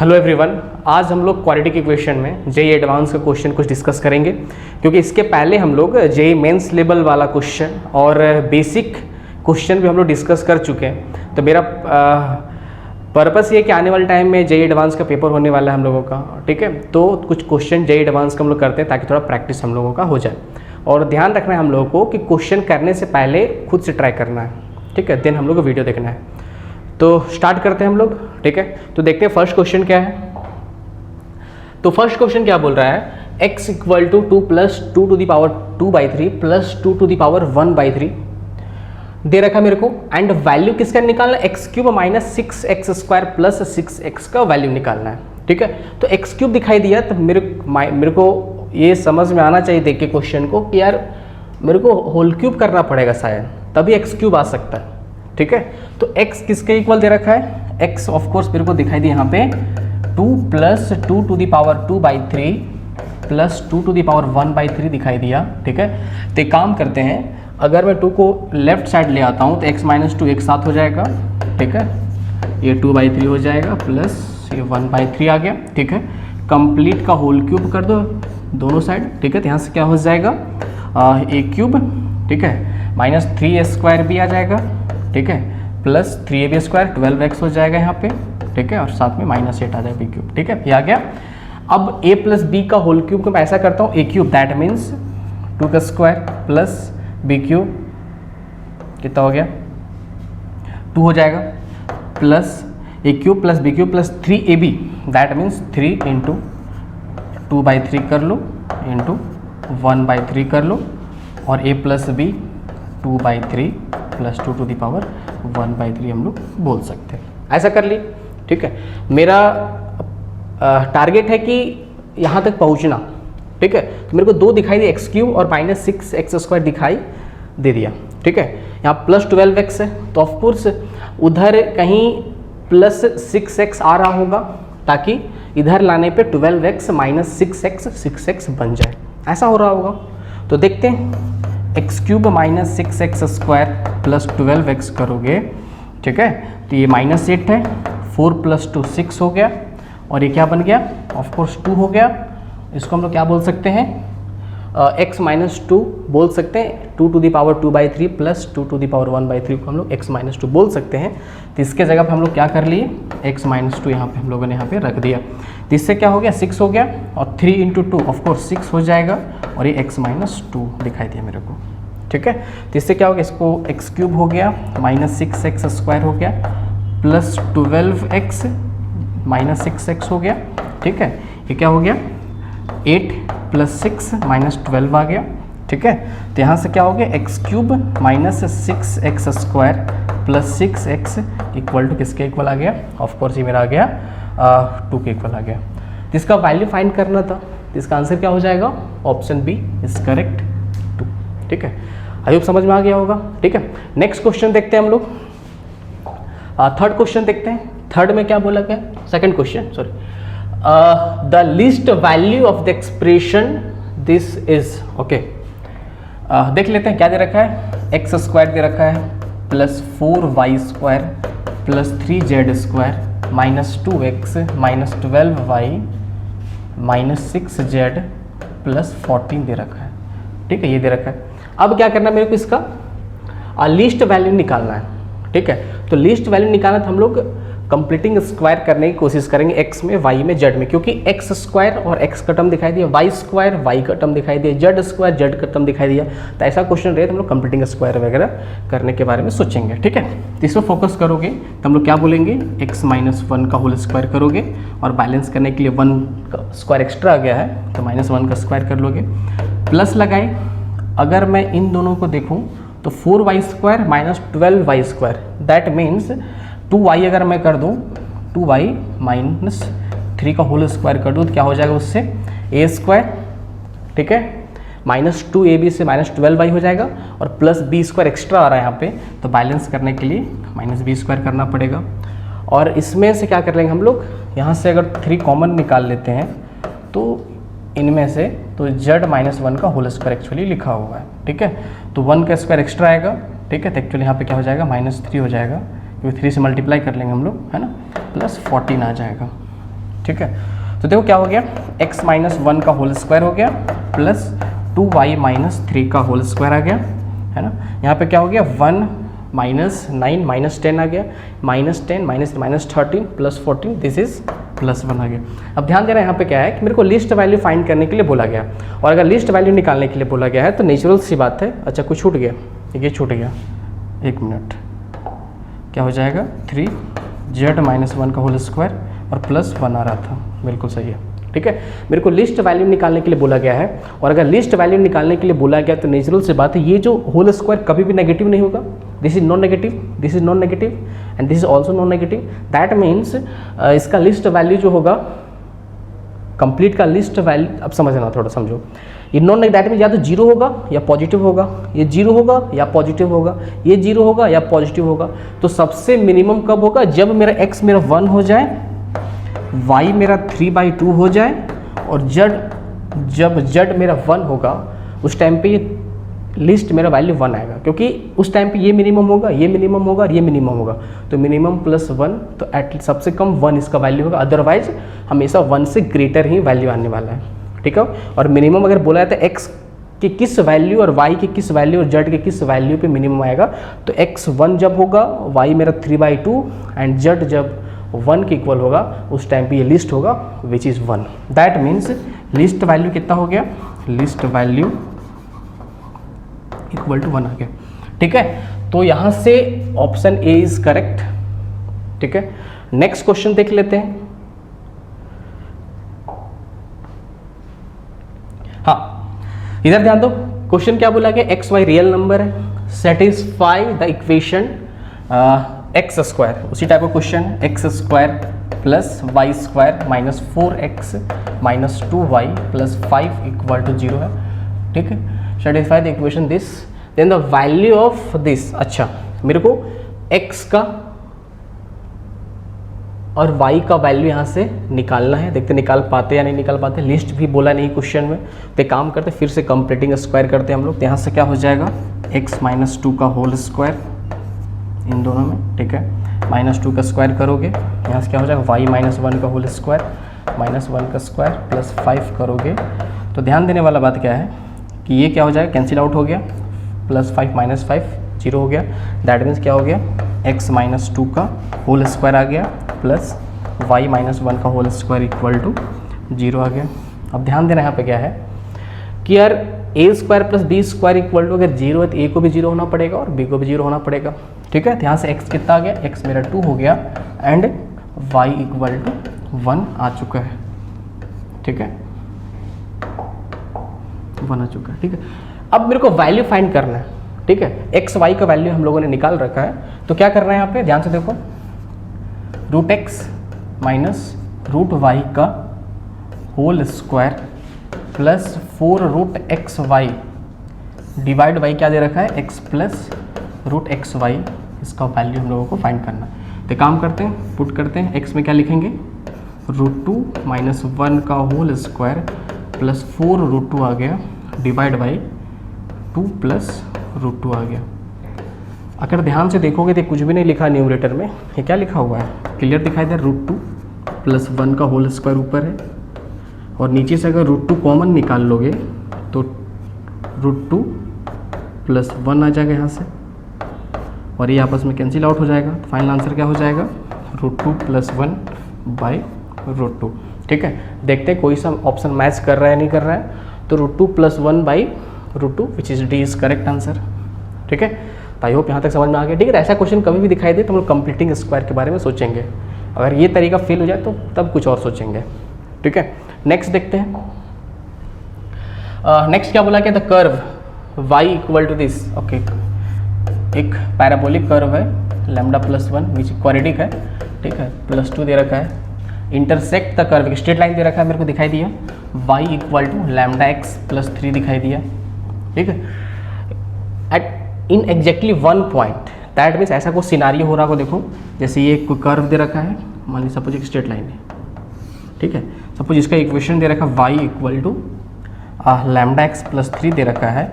Hello everyone, आज हम लोग क्वाड्रेटिक इक्वेशन में जेईई एडवांस का क्वेश्चन कुछ डिस्कस करेंगे, क्योंकि इसके पहले हम लोग जेईई मेंस लेवल वाला क्वेश्चन और बेसिक क्वेश्चन भी हम लोग डिस्कस कर चुके हैं। तो मेरा पर्पस ये है कि आने वाले टाइम में जेईई एडवांस का पेपर होने वाला है हम लोगों का, ठीक है। तो कुछ क्वेश्चन जेईई एडवांस का हम लोग करते हैं ताकि थोड़ा प्रैक्टिस हम लोगों का हो जाए। और ध्यान रखना है हम लोगों को कि क्वेश्चन करने से पहले खुद से ट्राई करना है, ठीक है। देन हम लोग को वीडियो देखना है। तो स्टार्ट करते हैं हम लोग, ठीक है। तो देखते हैं फर्स्ट क्वेश्चन क्या है। तो फर्स्ट क्वेश्चन क्या बोल रहा है, x equal to 2 plus 2 to the power 2/3 plus 2 to the power 1/3 दे रखा है मेरे को। एंड वैल्यू किसका निकालना है, x cube minus 6x² plus 6x का वैल्यू निकालना है, ठीक है। तो एक्स क्यूब दिखाई दिया तो मेरे को ये समझ में आना चाहिए देख के क्वेश्चन को कि यार मेरे को होल क्यूब करना पड़ेगा शायद, तभी एक्स क्यूब आ सकता है, ठीक है। तो x किसके इक्वल दे रखा है, x ऑफ कोर्स मेरे को दिखाई दिया यहाँ पे 2 plus 2 to the power 2/3 plus 2 to the power 1/3 दिखाई दिया, ठीक है। तो एक काम करते हैं, अगर मैं 2 को लेफ्ट साइड ले आता हूँ तो x माइनस 2 एक साथ हो जाएगा, ठीक है। ये 2/3 हो जाएगा प्लस ये 1/3 आ गया, ठीक है। कंप्लीट का होल क्यूब कर दो दोनों साइड, ठीक है। तो यहाँ से क्या हो जाएगा a क्यूब, ठीक है, माइनस 3a² भी आ जाएगा, ठीक है, प्लस 3ab² 12x हो जाएगा यहाँ पे, ठीक है। और साथ में माइनस 8 आ जाएगा b क्यूब, ठीक है। ये आ गया। अब a प्लस b का होल क्यूब को मैं ऐसा करता हूँ, a क्यूब दैट मीन्स 2 का स्क्वायर प्लस b क्यूब कितना हो गया 2 हो जाएगा, plus a cube plus b cube plus 3ab that means 3 into 2/3 कर लो इंटू 1/3 कर लो, और a plus b 2/3 plus 2 to the power 1/3 हम लोग बोल सकते हैं। ऐसा कर ली, ठीक है। मेरा टारगेट है कि यहाँ तक पहुँचना, ठीक है। तो मेरे को 2 दिखाई दिया एक्स क्यूब और माइनस 6x² दिखाई दे दिया, ठीक है। यहाँ प्लस 12x है तो ऑफकोर्स उधर कहीं प्लस 6x आ रहा होगा, ताकि इधर लाने पे 12x माइनस 6x बन जाए, ऐसा हो रहा होगा। तो देखते हैं, x cube minus 6x² plus 12x करोगे, ठीक है। तो ये माइनस 8 है, 4 प्लस 2 6 हो गया, और ये क्या बन गया, ऑफकोर्स 2 हो गया। इसको हम लोग क्या बोल सकते हैं, x माइनस 2 बोल सकते हैं, 2 to the power 2/3 plus 2 to the power 1/3 को हम लोग x माइनस 2 बोल सकते हैं। तो इसके जगह पे हम लोग क्या कर लिए, x माइनस 2 यहाँ पे हम लोगों ने यहाँ पे रख दिया। तो इससे क्या हो गया 6 हो गया, और 3 इंटू 2 ऑफकोर्स 6 हो जाएगा, और ये x माइनस 2 दिखाई दिया मेरे को, ठीक है। तो इससे क्या हो गया, इसको एक्स क्यूब हो गया माइनस 6x² हो गया प्लस 12x माइनस 6x हो गया, ठीक है। ये क्या हो गया 8 प्लस 6 माइनस 12 आ गया, ठीक है। तो यहाँ से क्या हो गया X cube minus 6x² plus 6x equal to किसके इक्वल आ गया, ऑफकोर्स ये मेरा आ गया 2 के इक्वल आ गया। तो इसका वैल्यू फाइंड करना था, तो इसका आंसर क्या हो जाएगा, ऑप्शन बी इज करेक्ट 2, ठीक है। आई होप समझ में आ गया होगा, ठीक है। नेक्स्ट क्वेश्चन देखते हैं हम लोग, थर्ड क्वेश्चन देखते हैं। थर्ड में क्या बोला गया, second question sorry, the least value of the expression this is, okay. देख लेते हैं क्या दे रखा है, x² दे रखा है plus 4y² plus 3z² minus 2x minus 12y minus 6z plus 14 दे रखा है, ठीक है। ये दे रखा है। अब क्या करना है मेरे को, इसका लीस्ट वैल्यू निकालना है, ठीक है। तो लीस्ट वैल्यू निकालना तो हम लोग कंप्लीटिंग स्क्वायर करने की कोशिश करेंगे, x में y में z में, क्योंकि x² और x का टर्म दिखाई दिया, y² y का टर्म दिखाई दिया, z² z का टर्म दिखाई दिया। तो ऐसा क्वेश्चन रहे तो हम लोग कंप्लीटिंग स्क्वायर वगैरह करने के बारे में सोचेंगे, ठीक है। तो इसमें फोकस करोगे तो हम लोग क्या बोलेंगे, x माइनस 1 का होल स्क्वायर करोगे, और बैलेंस करने के लिए 1 का स्क्वायर एक्स्ट्रा आ गया है तो माइनस 1 का स्क्वायर कर लोगे, प्लस लगाए। अगर मैं इन दोनों को देखूं तो 4y² minus 12y² that means 2y अगर मैं कर दूं 2y माइनस 3 का होल स्क्वायर कर दूं तो क्या हो जाएगा उससे a², ठीक है, माइनस 2ab से माइनस 12y हो जाएगा, और प्लस b² एक्स्ट्रा आ रहा है यहाँ पे, तो बैलेंस करने के लिए माइनस b² करना पड़ेगा। और इसमें से क्या कर लेंगे हम लोग, यहाँ से अगर 3 कॉमन निकाल लेते हैं तो इनमें से तो z माइनस 1 का होल स्क्वायर एक्चुअली लिखा हुआ है, ठीक है। तो 1 का स्क्वायर एक्स्ट्रा आएगा, ठीक है। तो एक्चुअली यहाँ पे क्या हो जाएगा माइनस 3 हो जाएगा, क्योंकि 3 से मल्टीप्लाई कर लेंगे हम लोग, है ना, प्लस 14 आ जाएगा, ठीक है। तो देखो क्या हो गया, x माइनस 1 का होल स्क्वायर हो गया प्लस 2y माइनस 3 का होल स्क्वायर आ गया, है ना। यहाँ पे क्या हो गया, 1 माइनस 9 माइनस 10 आ गया, minus 10 minus 13 plus 14, this is plus 1 आ गया। अब ध्यान देना यहाँ पे क्या है कि मेरे को लिस्ट वैल्यू फाइंड करने के लिए बोला गया, और अगर लिस्ट वैल्यू निकालने के लिए बोला गया है तो नेचुरल सी बात है, अच्छा कुछ छूट गया, ये छूट गया, 1 मिनट, क्या हो जाएगा 3z माइनस 1 का होल स्क्वायर और प्लस 1 आ रहा था, बिल्कुल सही है, ठीक है। मेरे को लिस्ट वैल्यू निकालने के लिए बोला गया है, और अगर लिस्ट वैल्यू निकालने के लिए बोला गया तो नेचुरल सी बात है ये जो होल स्क्वायर कभी भी नेगेटिव नहीं होगा, this is non negative, this is non negative and this is also non negative, that means इसका लिस्ट वैल्यू जो होगा, कंप्लीट का लिस्ट वैल्यू, अब समझना थोड़ा समझो, ये नॉन नेगेटिव दैट मीन्स या तो जीरो होगा या पॉजिटिव होगा, ये जीरो होगा या पॉजिटिव होगा, ये जीरो होगा या पॉजिटिव होगा। तो सबसे मिनिमम कब होगा, जब मेरा x मेरा 1 हो जाए, y मेरा 3/2 हो जाए, और जब z मेरा 1 होगा उस टाइम पे ये लिस्ट मेरा वैल्यू 1 आएगा, क्योंकि उस टाइम पे ये मिनिमम होगा, ये मिनिमम होगा और ये मिनिमम होगा, तो मिनिमम प्लस 1, तो एट सबसे कम 1 इसका वैल्यू होगा, अदरवाइज हमेशा 1 से ग्रेटर ही वैल्यू आने वाला है, ठीक है। और मिनिमम अगर बोला जाता है x के किस वैल्यू और y के किस वैल्यू और z के किस वैल्यू पे मिनिमम आएगा, तो x 1 जब होगा, y मेरा 3/2 एंड z जब 1 के इक्वल होगा उस टाइम पे ये लिस्ट होगा which is 1, that means least value कितना हो गया, लिस्ट वैल्यू इक्वल टू 1 आ गया, ठीक है। तो यहाँ से ऑप्शन ए इज करेक्ट, ठीक है। नेक्स्ट क्वेश्चन देख लेते हैं। हाँ, इधर ध्यान दो, क्वेश्चन क्या बोला गया, एक्स वाई रियल नंबर है, satisfy the equation x square, उसी टाइप का क्वेश्चन है, x square plus Y square minus 4x minus 2y plus 5 equal to 0 है, ठीक है। Satisfy the equation this, then the value of this, अच्छा मेरे को x का और y का वैल्यू यहाँ से निकालना है, देखते निकाल पाते या नहीं निकाल पाते, लिस्ट भी बोला नहीं क्वेश्चन में, तो काम करते फिर से कंप्लीटिंग स्क्वायर करते हैं हम लोग, तो यहाँ से क्या हो जाएगा, x माइनस 2 का होल स्क्वायर इन दोनों में, ठीक है, माइनस 2 का स्क्वायर करोगे, यहाँ से क्या हो जाएगा, y माइनस 1 का होल स्क्वायर माइनस 1 का स्क्वायर प्लस 5 करोगे, तो ध्यान देने वाला बात क्या है कि ये क्या हो जाएगा, कैंसिल आउट हो गया, प्लस 5 माइनस 5 0 हो गया, दैट मीन्स क्या हो गया, x माइनस 2 का होल स्क्वायर आ गया प्लस y माइनस 1 का होल स्क्वायर इक्वल टू 0 आ गया। अब ध्यान देना यहाँ पे क्या है कि यार a square plus B square equal to अगर 0 है तो a को भी 0 होना पड़ेगा और b को भी 0 होना पड़ेगा, ठीक है। ध्यान से x कितना आ गया, x मेरा 2 हो गया एंड y इक्वल टू 1 आ चुका है, ठीक है, 1 आ चुका है, ठीक है। अब मेरे को वैल्यू फाइंड करना है, ठीक है, एक्स वाई का वैल्यू हम लोगों ने निकाल रखा है, तो क्या करना है यहाँ पे, ध्यान से देखो, root X minus root Y का whole square plus 4 root X Y divide by क्या दे रखा है, X plus root X Y, इसका वैल्यू हम लोगों को फाइंड करना है। तो काम करते हैं, पुट करते हैं, एक्स में क्या लिखेंगे, रूट 2 माइनस 1 का होल स्क्वायर प्लस 4 रूट 2 आ गया डिवाइड बाई 2 प्लस रूट 2 आ गया। अगर ध्यान से देखोगे तो कुछ भी नहीं लिखा न्यूमरेटर में, ये क्या लिखा हुआ है, क्लियर दिखाई दे, रूट 2 प्लस 1 का होल स्क्वायर ऊपर है, और नीचे से अगर रूट 2 कॉमन निकाल लोगे तो रूट 2 प्लस 1 आ जाएगा यहाँ से, और ये आपस में कैंसिल आउट हो जाएगा, तो फाइनल आंसर क्या हो जाएगा, रूट 2 प्लस 1 बाई रूट 2, ठीक है। देखते हैं कोई सा ऑप्शन मैच कर रहा है नहीं कर रहा है, तो root 2 plus 1 by root 2 which is D is correct answer, ठीक है। तो आई होप यहाँ तक समझ में आ गया, ठीक है। ऐसा क्वेश्चन कभी भी दिखाई दे तो हम लोग कंप्लीटिंग स्क्वायर के बारे में सोचेंगे, अगर ये तरीका फेल हो जाए तो तब कुछ और सोचेंगे, ठीक है। नेक्स्ट देखते हैं, नेक्स्ट क्या बोला क्या, the curve y equal to this, okay, एक पैराबोलिक कर्व है लैम्डा प्लस 1 विच क्वाड्रेटिक है, ठीक है, प्लस 2 दे रखा है, इंटरसेक्ट द कर्व, एक स्ट्रेट लाइन दे रखा है मेरे को दिखाई दिया, y equal to lambda X plus 3 दिखाई दिया, ठीक है, at in exactly 1 point, that means ऐसा कोई सिनारियो हो रहा हो, देखो जैसे ये कोई कर्व दे रखा है, मान लीजिए सपोज एक स्ट्रेट लाइन है, ठीक है, सपोज इसका इक्वेशन दे रखा है y equal to lambda X plus 3 दे रखा है,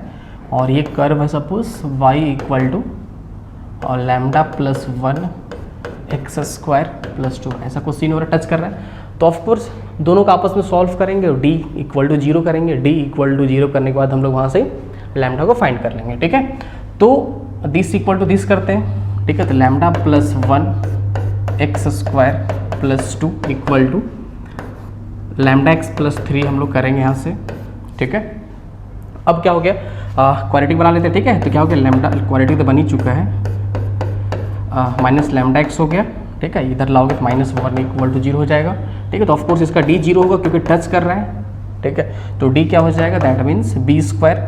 और ये कर्व है suppose y equal to lambda plus 1 X square plus 2, ऐसा कोई सीन हो रहा है, टच कर रहा है, तो ऑफकोर्स दोनों का आपस में सॉल्व करेंगे और d इक्वल टू 0 करेंगे। d इक्वल टू 0 करने के बाद हम लोग वहाँ से लैम्डा को फाइंड कर लेंगे, ठीक है। तो दिस इक्वल टू दिस करते हैं, ठीक है। तो lambda plus 1 X square plus 2 equal to lambda X plus 3 हम लोग करेंगे यहाँ से, ठीक है। अब क्या हो गया, क्वाड्रेटिक बना लेते हैं, ठीक है। तो क्या हो गया, लैम्डा क्वाड्रेटिक तो बन ही चुका है, माइनस लैम्डा एक्स हो गया, ठीक है। इधर लाओगे तो माइनस 1 इक्वल टू 0 हो जाएगा, ठीक है। तो ऑफकोर्स इसका d 0 होगा क्योंकि टच कर रहा है, ठीक है। तो d क्या हो जाएगा, that means B square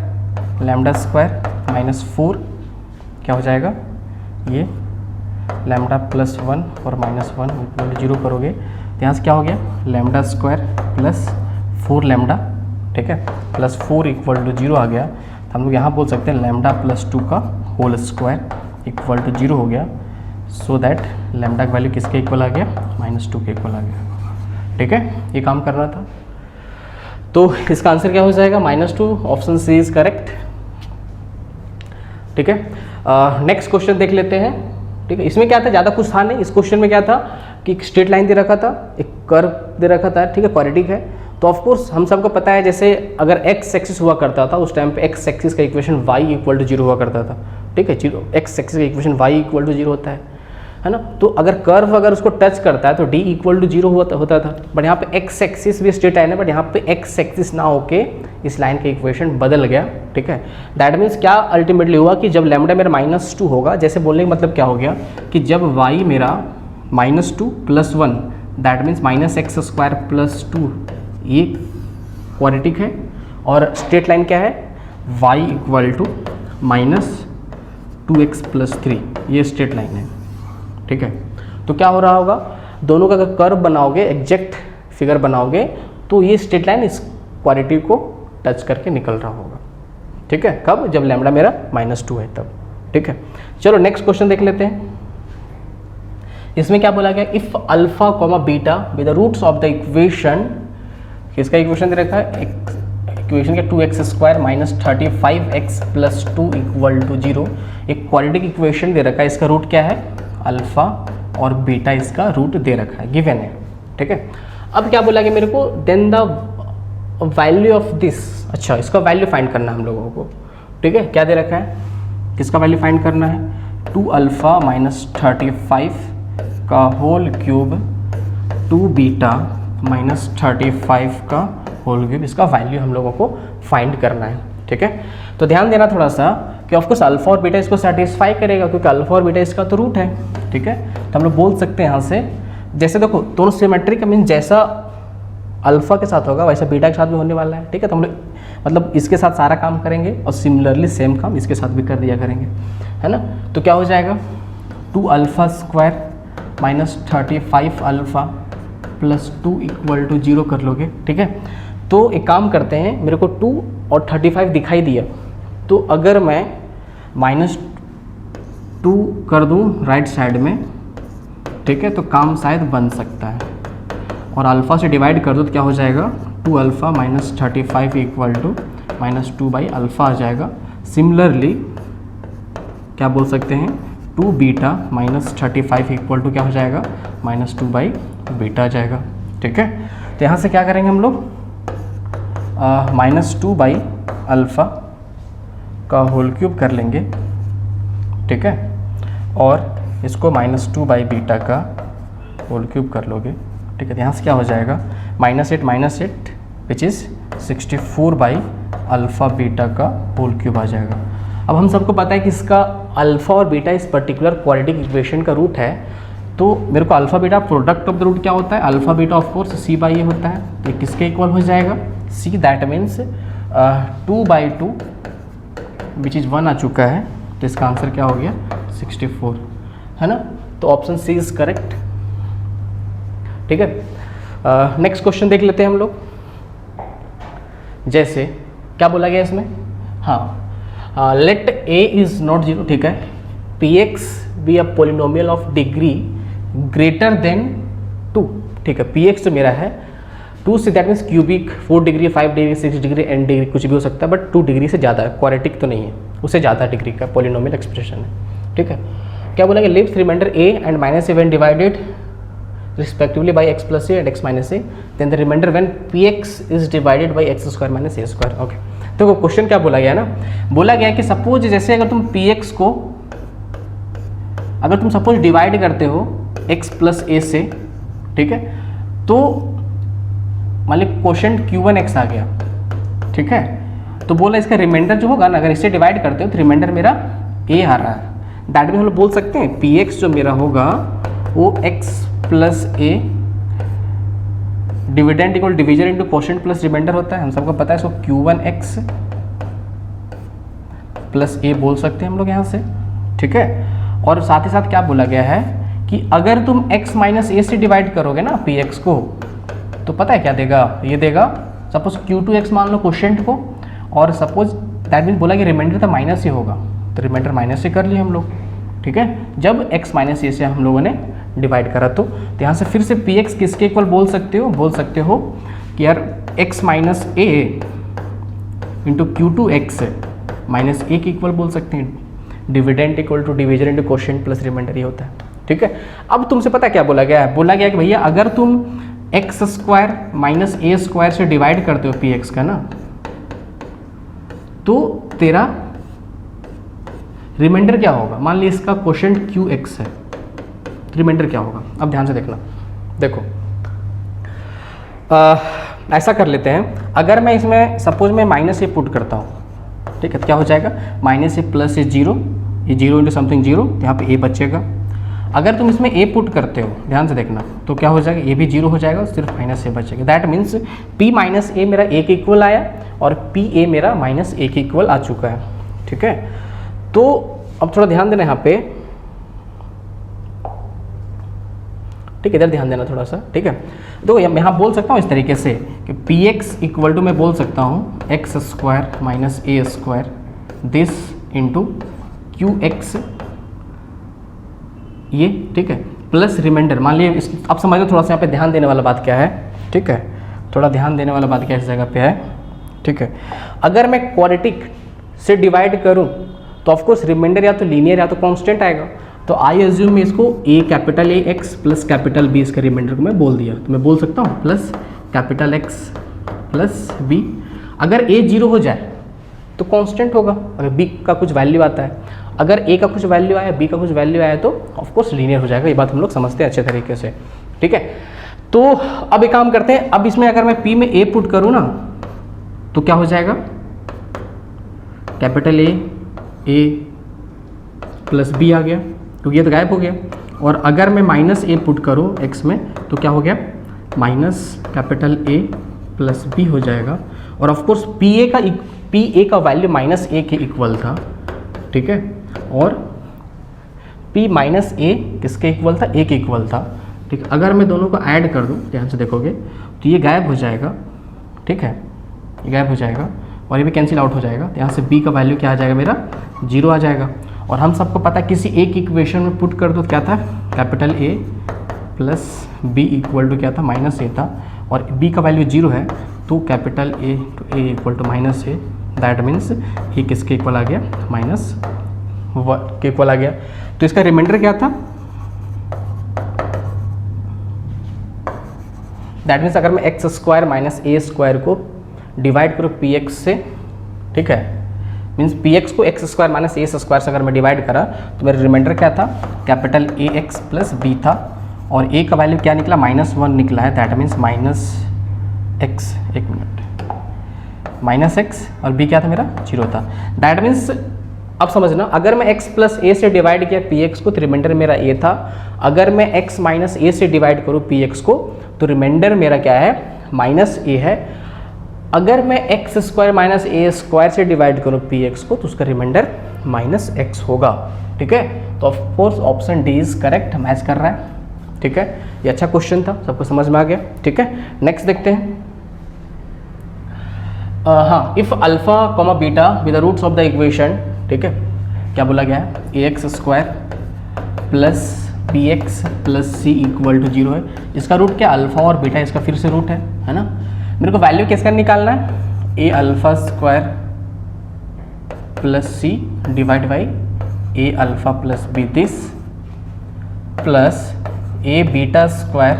lambda square minus 4 क्या हो जाएगा, ये लैम्डा प्लस 1 और माइनस 1 इक्वल टू 0 करोगे तो यहाँ से क्या हो गया, लैम्डा स्क्वायर प्लस 4 लैम्डा, ठीक है, प्लस 4 इक्वल टू 0 आ गया। तो हम लोग यहाँ बोल सकते हैं लैम्डा प्लस 2 का होल स्क्वायर इक्वल टू 0 हो गया। सो दैट लैम्डा का वैल्यू किसके इक्वल आ गया, -2 के इक्वल आ गया, ठीक है। ये काम करना था, तो इसका आंसर क्या हो जाएगा, -2। ऑप्शन सी इज करेक्ट, ठीक है। नेक्स्ट क्वेश्चन देख लेते हैं, ठीक है। इसमें क्या था, ज़्यादा कुछ था नहीं। इस क्वेश्चन में क्या था कि एक स्ट्रेट लाइन दे रखा था, एक कर्व दे रखा था, ठीक है, क्वाड्रेटिक है। तो ऑफकोर्स हम सबको पता है, जैसे अगर एक्स एक्सिस हुआ करता था उस टाइम पे एक्स एक्सिस का इक्वेशन y इक्वल टू 0 हुआ करता था, ठीक है। एक्स एक्सिस का इक्वेशन y इक्वल टू 0 होता है ना। तो अगर कर्व अगर उसको टच करता है तो d इक्वल टू 0 होता था। बट यहाँ पे एक्स एक्सिस भी स्ट्रेट लाइन है, बट यहाँ पे एक्स एक्सिस ना होके इस लाइन का इक्वेशन बदल गया, ठीक है। दैट मीन्स क्या अल्टीमेटली हुआ कि जब लैम्डा मेरा -2 होगा, जैसे बोलने का मतलब क्या हो गया कि जब y मेरा -2 + 1 that means -x square plus 2, ये क्वाड्रेटिक है। और स्ट्रेट लाइन क्या है, y इक्वल टू -2x + 3, ये स्ट्रेट लाइन है, ठीक है। तो क्या हो रहा होगा, दोनों का अगर कर्व बनाओगे, एग्जैक्ट फिगर बनाओगे, तो ये स्ट्रेट लाइन इस क्वाड्रेटिक को टच करके निकल रहा होगा, ठीक है। कब, जब लैम्डा मेरा -2 है तब, ठीक है। चलो नेक्स्ट क्वेश्चन देख लेते हैं। इसमें क्या बोला गया, if alpha comma beta with the roots of the equation, किसका इक्वेशन दे रखा है, इक्वेशन के 2x square -35x + 2 equal to 0। एक क्वाड्रेटिक इक्वेशन दे रखा है, इसका रूट क्या है, अल्फा और बीटा इसका रूट दे रखा है, गिवन है, ठीक है। अब क्या बोला गया मेरे को, then the value of this, अच्छा इसका वैल्यू फाइंड करना है हम लोगों को, ठीक है। क्या दे रखा है, किसका वैल्यू फाइंड करना है, 2α -35 का होल क्यूब 2 बीटा -35 का होल क्यूब, इसका वैल्यू हम लोगों को फाइंड करना है, ठीक है। तो ध्यान देना थोड़ा सा कि ऑफकोर्स अल्फा और बीटा इसको सेटिस्फाई करेगा क्योंकि अल्फा और बीटा इसका तो रूट है, ठीक है। तो हम लोग बोल सकते हैं यहाँ से, जैसे देखो दोनों सिमेट्रिक, मीन जैसा अल्फा के साथ होगा वैसा बीटा के साथ भी होने वाला है, ठीक है। तो हम लोग मतलब इसके साथ सारा काम करेंगे और सिमिलरली सेम काम इसके साथ भी कर दिया करेंगे, है ना। तो क्या हो जाएगा, 2α square -35 alpha plus 2 equal to 0 कर लोगे, ठीक है। तो एक काम करते हैं, मेरे को 2 और 35 दिखाई दिया, तो अगर मैं -2 कर दूं राइट साइड में, ठीक है, तो काम शायद बन सकता है। और अल्फ़ा से डिवाइड कर दो तो क्या हो जाएगा, 2α -35 इक्वल टू -2/α आ जाएगा। सिमिलरली क्या बोल सकते हैं, 2 बीटा -35 इक्वल टू क्या हो जाएगा, -2/बीटा आ जाएगा, ठीक है। तो यहाँ से क्या करेंगे हम लोग, -2/α का होल क्यूब कर लेंगे, ठीक है, और इसको -2/बीटा का होल क्यूब कर लोगे, ठीक है। तो यहाँ से क्या हो जाएगा, -8 विच इज़ 64/α बीटा का होल क्यूब आ जाएगा। अब हम सबको पता है कि इसका अल्फ़ा और बीटा इस पर्टिकुलर क्वाड्रेटिक इक्वेशन का रूट है, तो मेरे को alpha beta product of the root क्या होता है, alpha beta of course c/a होता है। तो किसके इक्वल हो जाएगा, c, that means 2/2 which is 1 आ चुका है। तो इसका आंसर क्या हो गया, 64, है ना। तो ऑप्शन सी इज़ करेक्ट, ठीक है। नेक्स्ट क्वेश्चन देख लेते हैं हम लोग। जैसे क्या बोला गया इसमें, हाँ, लेट a इज़ नॉट 0, ठीक है, px be a polynomial of degree greater than 2, ठीक है। px जो मेरा है 2 से, that means cubic, 4 degree, 5 degree, 6 degree, n degree कुछ भी हो सकता है, बट 2 डिग्री से ज़्यादा है, क्वाड्रेटिक तो नहीं है, उससे ज़्यादा डिग्री का पोलिनोमियल एक्सप्रेशन है, ठीक है। क्या बोलेंगे, leaves remainder a and -7 divided respectively by x plus a and x minus a, then the remainder when px is divided by x square minus a square. Okay, तो question क्या बोला गया ना, बोला गया कि सपोज जैसे अगर तुम px को अगर तुम सपोज डिवाइड करते हो x प्लस a से, ठीक है, तो मान ली क्वेश्चन q1x आ गया, ठीक है, तो बोला इसका रिमाइंडर जो होगा ना, अगर इससे डिवाइड करते हो तो रिमाइंडर मेरा a आ रहा है। दैट में हम लोग बोल सकते हैं px जो मेरा होगा वो x plus a dividend equal division into quotient plus remainder होता है, हम सबको पता है इसको q1x प्लस a बोल सकते हैं हम लोग यहाँ से, ठीक है। और साथ ही साथ क्या बोला गया है कि अगर तुम x माइनस a से डिवाइड करोगे ना px को, तो पता है क्या देगा, ये देगा सपोज q2x मान लो क्वोशेंट को, और सपोज दैट मीन बोला कि रिमाइंडर तो माइनस ही होगा, तो रिमाइंडर माइनस से कर लिए हम लोग, ठीक है, जब x माइनस ए से हम लोगों ने डिवाइड करा। तो यहाँ से फिर से px किसके इक्वल बोल सकते हो, बोल सकते हो कि यार x minus A into q2x minus A के इक्वल बोल सकते हैं, dividend equal to division into quotient plus remainder ये होता है, ठीक है। अब तुमसे पता क्या बोला गया है, बोला गया कि भैया अगर तुम x स्क्वायर माइनस ए स्क्वायर से डिवाइड करते हो px का ना, तो तेरा रिमाइंडर क्या होगा, मान ली इसका क्वोशेंट qx है, रिमाइंडर क्या होगा। अब ध्यान से देखना, देखो ऐसा कर लेते हैं, अगर मैं इसमें सपोज मैं माइनस ए पुट करता हूँ, ठीक है, तो क्या हो जाएगा, माइनस ए प्लस ए जीरो, ये जीरो इंटू समथिंग जीरो, यहाँ पे ए बचेगा। अगर तुम इसमें ए पुट करते हो, ध्यान से देखना, तो क्या हो जाएगा, ये भी जीरो हो जाएगा, सिर्फ माइनस ए बचेगा। दैट मीन्स p माइनस ए मेरा ए के इक्वल आया और p a मेरा माइनस ए के इक्वल आ चुका है, ठीक है। तो अब थोड़ा ध्यान देना यहाँ पे, ठीक है, इधर ध्यान देना थोड़ा सा, ठीक है। तो यहाँ बोल सकता हूँ इस तरीके से कि px इक्वल टू मैं बोल सकता हूँ x square minus A square this into qx, ये ठीक है, प्लस रिमाइंडर। मान लिए अब समझ लो थोड़ा सा यहाँ पे ध्यान देने वाला बात क्या है, ठीक है, थोड़ा ध्यान देने वाला बात क्या इस जगह पे है, ठीक है। अगर मैं क्वाड्रेटिक से डिवाइड करूँ तो ऑफकोर्स रिमाइंडर या तो लीनियर या तो कांस्टेंट आएगा, तो आई एज्यूम में इसको a capital A x plus capital B, इसका रिमाइंडर को मैं बोल दिया, तो मैं बोल सकता हूँ plus capital X plus B. अगर a जीरो हो जाए तो कांस्टेंट होगा, अगर b का कुछ वैल्यू आता है, अगर a का कुछ वैल्यू आया, b का कुछ वैल्यू आया, तो ऑफकोर्स लीनियर हो जाएगा। ये बात हम लोग समझते हैं अच्छे तरीके से, ठीक है। तो अब एक काम करते हैं, अब इसमें अगर मैं p में a पुट करूँ ना, तो क्या हो जाएगा, कैपिटल ए प्लस बी आ गया, तो ये तो गायब हो गया। और अगर मैं माइनस ए पुट करूँ x में, तो क्या हो गया, minus capital A plus B हो जाएगा। और ऑफकोर्स पी ए का वैल्यू माइनस ए के इक्वल था, ठीक है, और p माइनस ए किसके इक्वल था, a के इक्वल था, ठीक है। अगर मैं दोनों को ऐड कर दूँ, ध्यान से देखोगे तो ये गायब हो जाएगा, ठीक है, ये गायब हो जाएगा और ये भी कैंसिल आउट हो जाएगा। यहाँ से b का वैल्यू क्या आ जाएगा, मेरा जीरो आ जाएगा। और हम सबको पता है किसी एक इक्वेशन में पुट कर दो, क्या था, capital A plus B equal to क्या था, माइनस ए था, और b का वैल्यू जीरो है, तो capital A to A equal to minus A. That means ये किसके इक्वल आ गया, माइनस के इक्वल आ गया। तो इसका रिमाइंडर क्या था, दैट मीन्स अगर मैं एक्स स्क्वायर माइनस ए स्क्वायर को डिवाइड करूँ px से, ठीक है, मीन्स px को एक्स स्क्वायर माइनस ए स्क्वायर से अगर मैं डिवाइड करा, तो मेरा रिमाइंडर क्या था, capital A x plus b था, और a का वैल्यू क्या निकला, -1 निकला है। दैट मीन्स माइनस एक्स, एक मिनट, माइनस एक्स, और b क्या था मेरा, जीरो था। दैट मीन्स अब समझना, अगर मैं x प्लस ए से डिवाइड किया px को, तो रिमाइंडर मेरा a था। अगर मैं x माइनस ए से डिवाइड करूँ px को, तो रिमाइंडर मेरा क्या है, माइनस a है। अगर मैं एक्स स्क्वायर माइनस ए स्क्वायर से डिवाइड करूँ px को, तो उसका रिमाइंडर माइनस एक्स होगा, ठीक है। तो of course option D is correct, match कर रहा है, ठीक है। ये अच्छा क्वेश्चन था, सबको समझ में आ गया, ठीक है। नेक्स्ट देखते हैं, हाँ, if alpha comma beta with the roots of the equation, ठीक है, क्या बोला गया है, A X square plus B X plus C equal to zero है। इसका रूट क्या, अल्फा और बीटा, इसका फिर से रूट है ना। मेरे को वैल्यू किसका निकालना है, A alpha square plus C divide by A alpha plus B this plus A beta square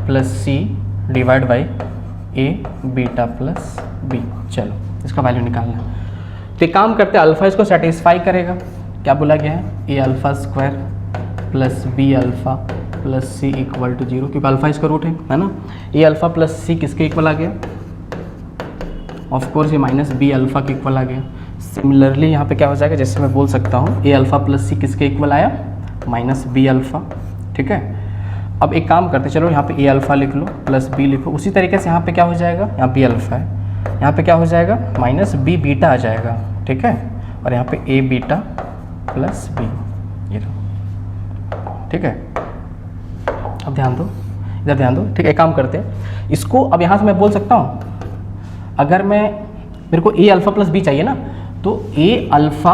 plus C divide by A beta plus B. चलो इसका वैल्यू निकालना है, तो एक काम करते हैं, अल्फ़ा इसको सेटिस्फाई करेगा, क्या बोला गया है, A alpha square plus B alpha plus C equal to 0, क्योंकि अल्फ़ा इसका रूट है ना। ए अल्फ़ा प्लस सी किसके इक्वल आ गया, ऑफ कोर्स ये माइनस बी अल्फ़ा के इक्वल आ गया। सिमिलरली यहाँ पे क्या हो जाएगा, जैसे मैं बोल सकता हूँ ए अल्फ़ा प्लस सी किसके इक्वल आया, माइनस बी अल्फ़ा, ठीक है। अब एक काम करते चलो, यहाँ पे ए अल्फ़ा लिख लो प्लस बी लिखो, उसी तरीके से यहाँ पे क्या हो जाएगा, यहाँ बी अल्फ़ा है, यहाँ पे क्या हो जाएगा, माइनस बी बीटा आ जाएगा, ठीक है, और यहाँ पे ए बीटा प्लस बी, ये लो, ठीक है। अब ध्यान दो, इधर ध्यान दो, ठीक है। एक काम करते हैं, इसको अब यहाँ से मैं बोल सकता हूँ, अगर मेरे को ए अल्फ़ा प्लस बी चाहिए ना, तो ए अल्फ़ा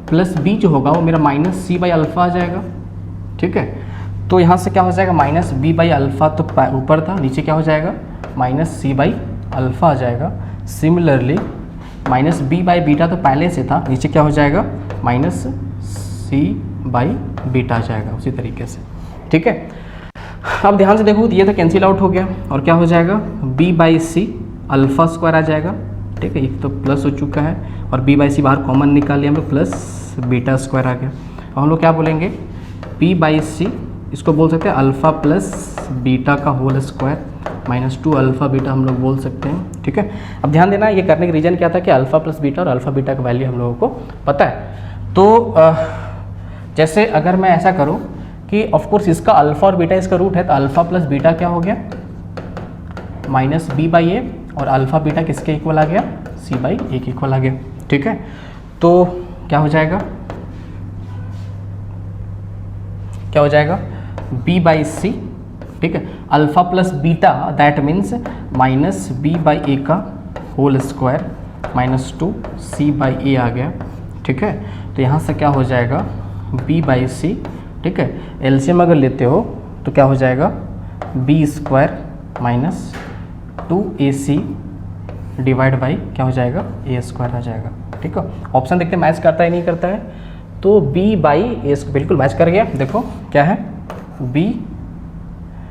प्लस बी जो होगा वो मेरा माइनस सी बाई अल्फ़ा आ जाएगा, ठीक है। तो यहाँ से क्या हो जाएगा, माइनस बी बाई अल्फ़ा तो ऊपर था, नीचे क्या हो जाएगा, माइनस सी बाई अल्फ़ा आ जाएगा। Similarly minus B by beta तो पहले से था, नीचे क्या हो जाएगा, माइनस सी बाई बीटा आ जाएगा उसी तरीके से, ठीक है। अब ध्यान से देखो, ये तो कैंसिल आउट हो गया और क्या हो जाएगा, B by C alpha square आ जाएगा, ठीक है, एक तो प्लस हो चुका है और बी बाई सी बाहर कॉमन निकाल लिया हम लोग, प्लस बीटा स्क्वायर आ गया। और हम लोग क्या बोलेंगे, पी बाई सी, इसको बोल सकते हैं अल्फ़ा प्लस बीटा का whole square minus 2 alpha beta हम लोग बोल सकते हैं, ठीक है। अब ध्यान देना, ये करने का रीज़न क्या था कि अल्फ़ा प्लस बीटा और अल्फ़ा बीटा का वैल्यू हम लोगों को पता है। तो जैसे अगर मैं ऐसा करूं कि ऑफकोर्स इसका अल्फ़ा और बीटा इसका रूट है, तो अल्फ़ा प्लस बीटा क्या हो गया, माइनस बी बाई ए, और अल्फ़ा बीटा किसके इक्वल आ गया, सी बाई ए के इक्वल आ गया, ठीक है। तो क्या हो जाएगा, क्या हो जाएगा, बी बाई सी, ठीक है, alpha plus beta that means minus B by A का whole square minus 2 C by A आ गया, ठीक है। तो यहाँ से क्या हो जाएगा, बी बाई सी, ठीक है, एलसीएम अगर लेते हो तो क्या हो जाएगा, b square minus 2ac divide by क्या हो जाएगा, ए स्क्वायर आ जाएगा, ठीक है। ऑप्शन देखते मैच करता है नहीं करता है, तो b बाई ए बिल्कुल मैच कर गया। देखो क्या है, b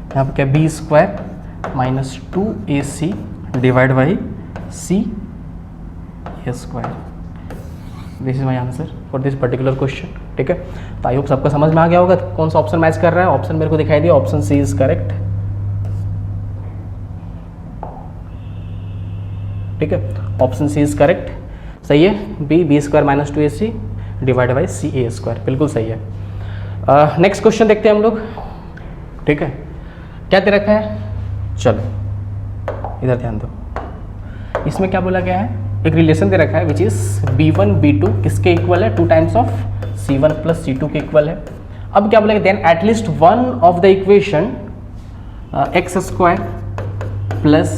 यहाँ पर क्या, b square minus 2ac divide by c a square, this is my answer for this particular question, ठीक है। तो आई होप सबको समझ में आ गया होगा कौन सा ऑप्शन मैच कर रहा है। ऑप्शन मेरे को दिखाई दिया, ऑप्शन सी इज करेक्ट, ठीक है, ऑप्शन सी इज करेक्ट, सही है। B square minus 2ac divide by c a square, बिल्कुल सही है। नेक्स्ट क्वेश्चन देखते हैं हम लोग, ठीक है। क्या दे रखा है, चलो इधर ध्यान दो, इसमें क्या बोला गया है, एक रिलेशन दे रखा है विच इज b1 b2 किसके इक्वल है, 2 times of c1 plus c2 के इक्वल है। अब क्या बोला, then at least one of the equation x square plus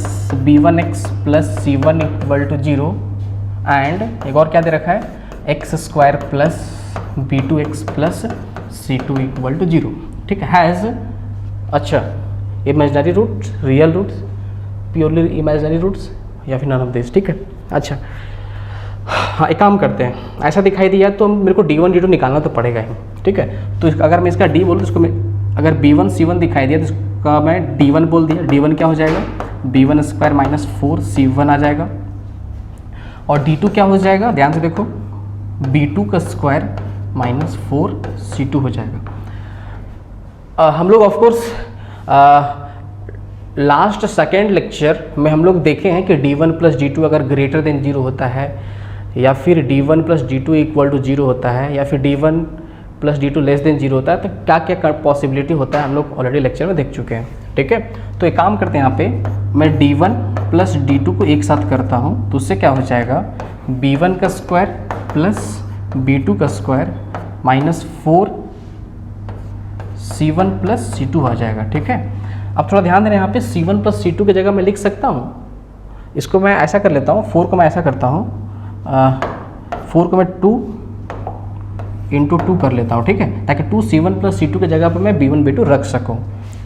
b1x plus c1 equal to 0 and एक और क्या दे रखा है, x square plus b2x plus c2 equal to 0, ठीक है, हैज़, अच्छा imaginary roots, real roots, purely imaginary roots या फिर नन ऑफ दिस, ठीक है। अच्छा हाँ, एक काम करते हैं, ऐसा दिखाई दिया तो मेरे को d1 d2 निकालना तो पड़ेगा ही, ठीक है। तो अगर मैं इसका d बोलूँ तो इसको मैं, अगर b1 c1 दिखाई दिया तो इसका मैं d1 बोल दिया, d1 क्या हो जाएगा, b1 स्क्वायर माइनस 4 c1 आ जाएगा, और d2 क्या हो जाएगा, ध्यान से देखो, b2 का स्क्वायर माइनस 4 c2 हो जाएगा। हम लोग ऑफकोर्स लास्ट सेकेंड लेक्चर में हम लोग देखे हैं कि d1 प्लस d2 अगर ग्रेटर देन 0 होता है, या फिर d1 plus d2 equal to 0 होता है, या फिर d1 plus d2 less than 0 होता है, तो क्या क्या पॉसिबिलिटी होता है हम लोग ऑलरेडी लेक्चर में देख चुके हैं, ठीक है। तो एक काम करते हैं, यहाँ पे मैं d1 प्लस d2 को एक साथ करता हूँ, तो उससे क्या हो जाएगा, b1 का स्क्वायर प्लस b2 का square minus 4 c1 plus c2 आ जाएगा, ठीक है। अब थोड़ा ध्यान देना, यहाँ पे c1 प्लस c2 की जगह मैं लिख सकता हूँ, इसको मैं ऐसा कर लेता हूँ, 4 को मैं ऐसा करता हूँ, 4 को मैं 2 इंटू 2 कर लेता हूँ, ठीक है, ताकि 2 c1 प्लस c2 की जगह पर मैं b1 b2 रख सकूँ,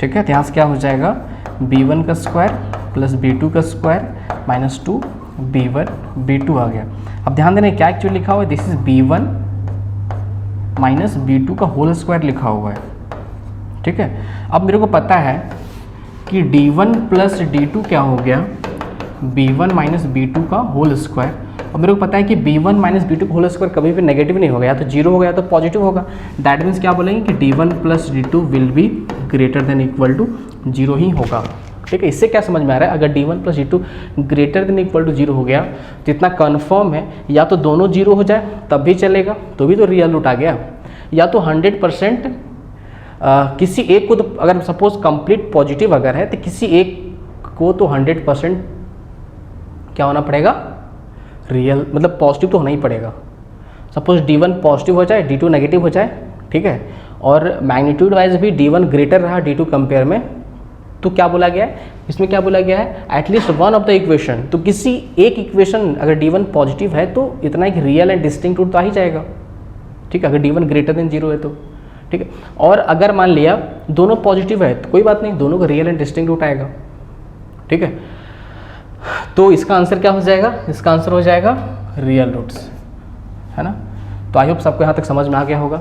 ठीक है। तो यहाँ से क्या हो जाएगा, b1 का स्क्वायर प्लस b2 का स्क्वायर माइनस 2 b1 b2 आ गया। अब ध्यान देना क्या एक्चुअली लिखा हुआ है, this is b1 minus b2 का होल स्क्वायर लिखा हुआ है, ठीक है। अब मेरे को पता है कि d1 प्लस d2 क्या हो गया, b1 माइनस b2 का होल स्क्वायर। और मेरे को पता है कि b1 माइनस b2 का होल स्क्वायर कभी भी नेगेटिव नहीं होगा, या तो जीरो होगा या तो पॉजिटिव होगा। दैट मीन्स क्या बोलेंगे कि d1 plus d2 will be greater than equal to zero ही होगा। ठीक है, इससे क्या समझ में आ रहा है, अगर d1 plus d2 greater than equal to zero हो गया, जितना कन्फर्म है या तो दोनों जीरो हो जाए तब भी चलेगा, तो भी तो रियल रूट आ गया, या तो 100% किसी एक को, तो अगर सपोज कंप्लीट पॉजिटिव अगर है तो किसी एक को तो 100% क्या होना पड़ेगा, रियल, मतलब पॉजिटिव तो होना ही पड़ेगा। सपोज d1 पॉजिटिव हो जाए, d2 नेगेटिव हो जाए, ठीक है, और मैग्नीट्यूड वाइज भी d1 ग्रेटर रहा d2 कंपेयर में, तो क्या बोला गया है इसमें, क्या बोला गया है, at least one of the equation, तो किसी एक इक्वेशन अगर d1 पॉजिटिव है तो इतना एक रियल एंड डिस्टिंक्ट रूट तो आ ही जाएगा। ठीक है, अगर d1 ग्रेटर देन जीरो है तो, ठीक है। और अगर मान लिया दोनों पॉजिटिव है तो कोई बात नहीं, दोनों का रियल एंड डिस्टिंक्ट रूट आएगा। ठीक है, तो इसका आंसर क्या हो जाएगा, इसका आंसर हो जाएगा रियल रूट्स, है ना। तो आई होप सबको यहाँ तक समझ में आ गया होगा।